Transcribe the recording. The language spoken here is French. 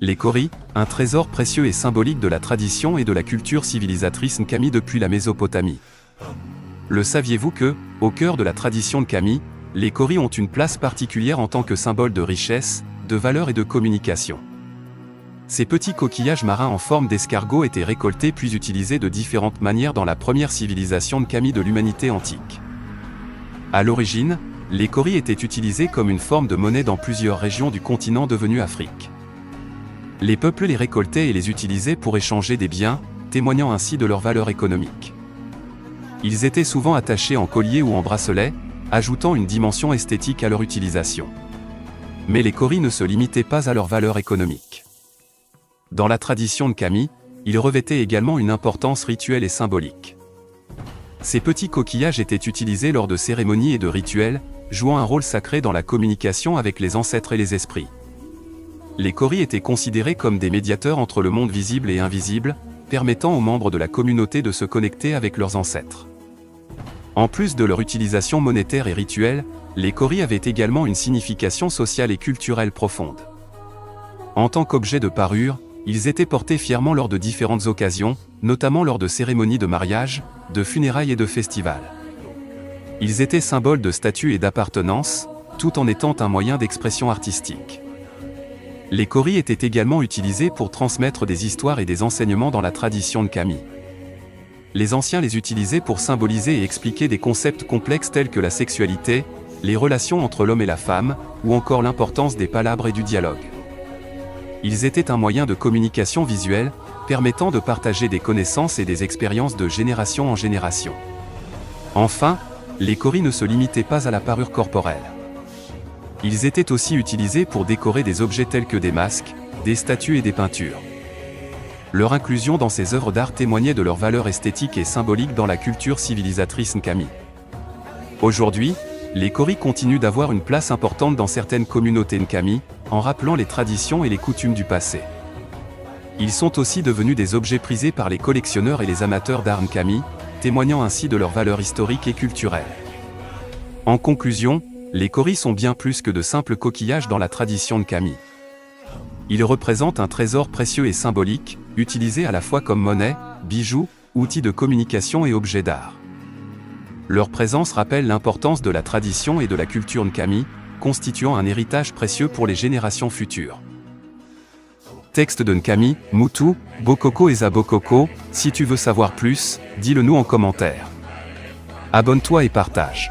Les Koris, un trésor précieux et symbolique de la tradition et de la culture civilisatrice Nkami depuis la Mésopotamie. Le saviez-vous que, au cœur de la tradition Nkami, les Koris ont une place particulière en tant que symbole de richesse, de valeur et de communication. Ces petits coquillages marins en forme d'escargot étaient récoltés puis utilisés de différentes manières dans la première civilisation Nkami de l'humanité antique. À l'origine, les Koris étaient utilisés comme une forme de monnaie dans plusieurs régions du continent devenu Afrique. Les peuples les récoltaient et les utilisaient pour échanger des biens, témoignant ainsi de leur valeur économique. Ils étaient souvent attachés en collier ou en bracelet, ajoutant une dimension esthétique à leur utilisation. Mais les Koris ne se limitaient pas à leur valeur économique. Dans la tradition Nkami, ils revêtaient également une importance rituelle et symbolique. Ces petits coquillages étaient utilisés lors de cérémonies et de rituels, jouant un rôle sacré dans la communication avec les ancêtres et les esprits. Les Koris étaient considérés comme des médiateurs entre le monde visible et invisible, permettant aux membres de la communauté de se connecter avec leurs ancêtres. En plus de leur utilisation monétaire et rituelle, les Koris avaient également une signification sociale et culturelle profonde. En tant qu'objet de parure, ils étaient portés fièrement lors de différentes occasions, notamment lors de cérémonies de mariage, de funérailles et de festivals. Ils étaient symboles de statut et d'appartenance, tout en étant un moyen d'expression artistique. Les Koris étaient également utilisés pour transmettre des histoires et des enseignements dans la tradition Nkami. Les anciens les utilisaient pour symboliser et expliquer des concepts complexes tels que la sexualité, les relations entre l'homme et la femme, ou encore l'importance des palabres et du dialogue. Ils étaient un moyen de communication visuelle, permettant de partager des connaissances et des expériences de génération en génération. Enfin, les Koris ne se limitaient pas à la parure corporelle. Ils étaient aussi utilisés pour décorer des objets tels que des masques, des statues et des peintures. Leur inclusion dans ces œuvres d'art témoignait de leur valeur esthétique et symbolique dans la culture civilisatrice Nkami. Aujourd'hui, les Koris continuent d'avoir une place importante dans certaines communautés Nkami, en rappelant les traditions et les coutumes du passé. Ils sont aussi devenus des objets prisés par les collectionneurs et les amateurs d'art Nkami, témoignant ainsi de leur valeur historique et culturelle. En conclusion, les Koris sont bien plus que de simples coquillages dans la tradition Nkami. Ils représentent un trésor précieux et symbolique, utilisé à la fois comme monnaie, bijoux, outils de communication et objets d'art. Leur présence rappelle l'importance de la tradition et de la culture Nkami, constituant un héritage précieux pour les générations futures. Texte de Nkami, Mutu, Bokoko et Zabokoko, si tu veux savoir plus, dis-le nous en commentaire. Abonne-toi et partage.